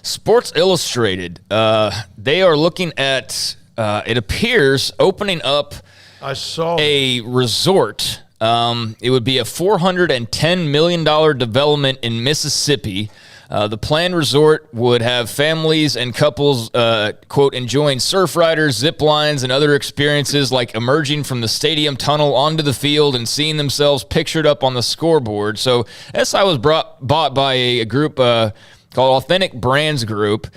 Sports Illustrated, they are looking at, it appears, opening up a resort. It would be a $410 million development in Mississippi. The planned resort would have families and couples, quote, enjoying surf riders, zip lines, and other experiences like emerging from the stadium tunnel onto the field and seeing themselves pictured up on the scoreboard. So SI was bought by a group called Authentic Brands Group.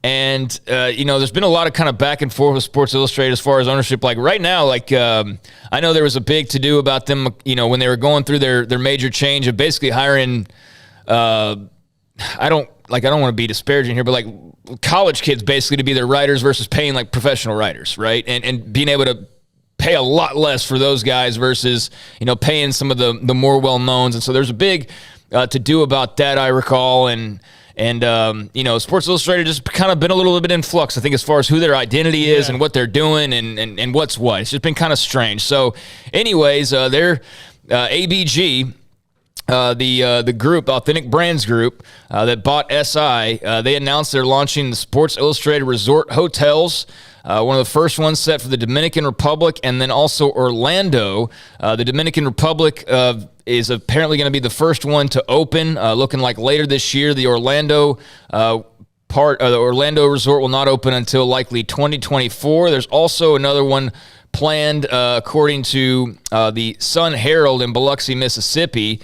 And, there's been a lot of kind of back and forth with Sports Illustrated as far as ownership. Like right now, I know there was a big to-do about them, when they were going through their major change of basically hiring I don't want to be disparaging here, but like college kids basically to be their writers versus paying like professional writers, right? And being able to pay a lot less for those guys versus, paying some of the more well-knowns. And so there's a big to-do about that, I recall. And Sports Illustrated just kind of been a little bit in flux, I think, as far as who their identity is and what they're doing and what's what. It's just been kind of strange. So anyways, they're ABG, the group, Authentic Brands Group, that bought SI, they announced they're launching the Sports Illustrated Resort Hotels, one of the first ones set for the Dominican Republic, and then also Orlando. The Dominican Republic is apparently going to be the first one to open, looking like later this year. The Orlando part of the Orlando resort will not open until likely 2024. There's also another one planned, according to the Sun Herald in Biloxi, Mississippi,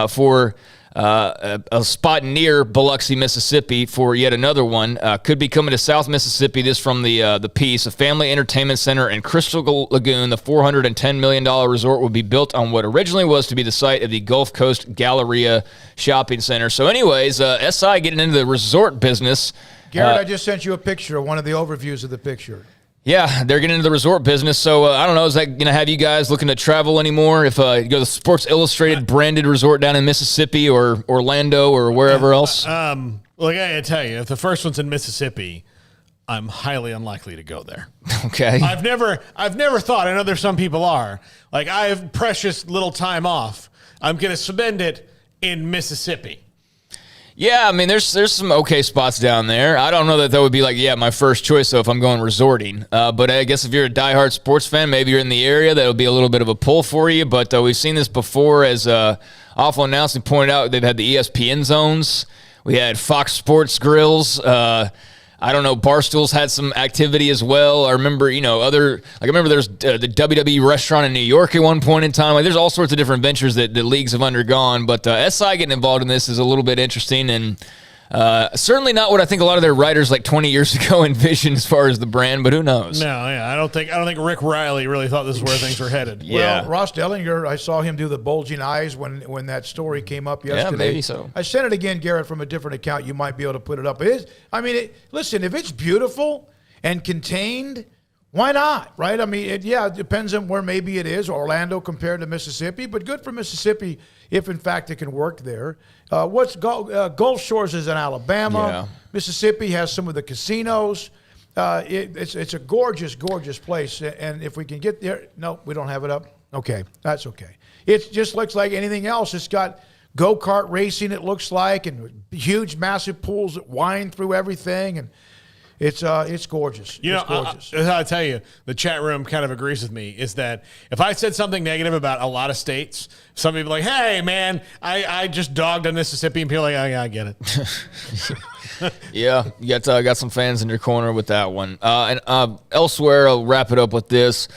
for a spot near Biloxi, Mississippi for yet another one. Could be coming to South Mississippi. This from the piece. A family entertainment center in Crystal Lagoon. The $410 million resort will be built on what originally was to be the site of the Gulf Coast Galleria Shopping Center. So anyways, SI getting into the resort business. Garrett, I just sent you a picture of one of the overviews of the picture. Yeah, they're getting into the resort business. So I don't know, is that going to have you guys looking to travel anymore? If you go to the Sports Illustrated branded resort down in Mississippi or Orlando or wherever else? Look, I gotta tell you, if the first one's in Mississippi, I'm highly unlikely to go there. Okay. I've never thought. I know there's some people are like, I have precious little time off. I'm gonna spend it in Mississippi. Yeah, I mean, there's some okay spots down there. I don't know that would be like, my first choice, though, if I'm going resorting. But I guess if you're a diehard sports fan, maybe you're in the area, that'll be a little bit of a pull for you. But we've seen this before, as Awful Announcing pointed out. They've had the ESPN zones. We had Fox Sports Grills. I don't know, Barstool's had some activity as well. I remember, I remember there's the WWE restaurant in New York at one point in time. Like, there's all sorts of different ventures that the leagues have undergone. But SI getting involved in this is a little bit interesting, and certainly not what I think a lot of their writers like 20 years ago envisioned as far as the brand. But who knows? No, yeah, I don't think Rick Riley really thought this is where things were headed. Yeah. Well, Ross Dellinger, I saw him do the bulging eyes when that story came up yesterday. Yeah, maybe so. I sent it again, Garrett, from a different account. You might be able to put it up. Listen, if it's beautiful and contained, why not, right? I mean, it depends on where maybe it is, Orlando compared to Mississippi, but good for Mississippi if, in fact, it can work there. Gulf Shores is in Alabama. Yeah. Mississippi has some of the casinos. It's a gorgeous, gorgeous place, and if we can get there, no, we don't have it up. Okay, that's okay. It just looks like anything else. It's got go-kart racing, it looks like, and huge, massive pools that wind through everything, and it's gorgeous. It's gorgeous. I'll tell you, the chat room kind of agrees with me, is that if I said something negative about a lot of states, some people are like, hey, man, I just dogged on Mississippi, and people are like, oh, yeah, I get it. Yeah, you got some fans in your corner with that one. And elsewhere, I'll wrap it up with this.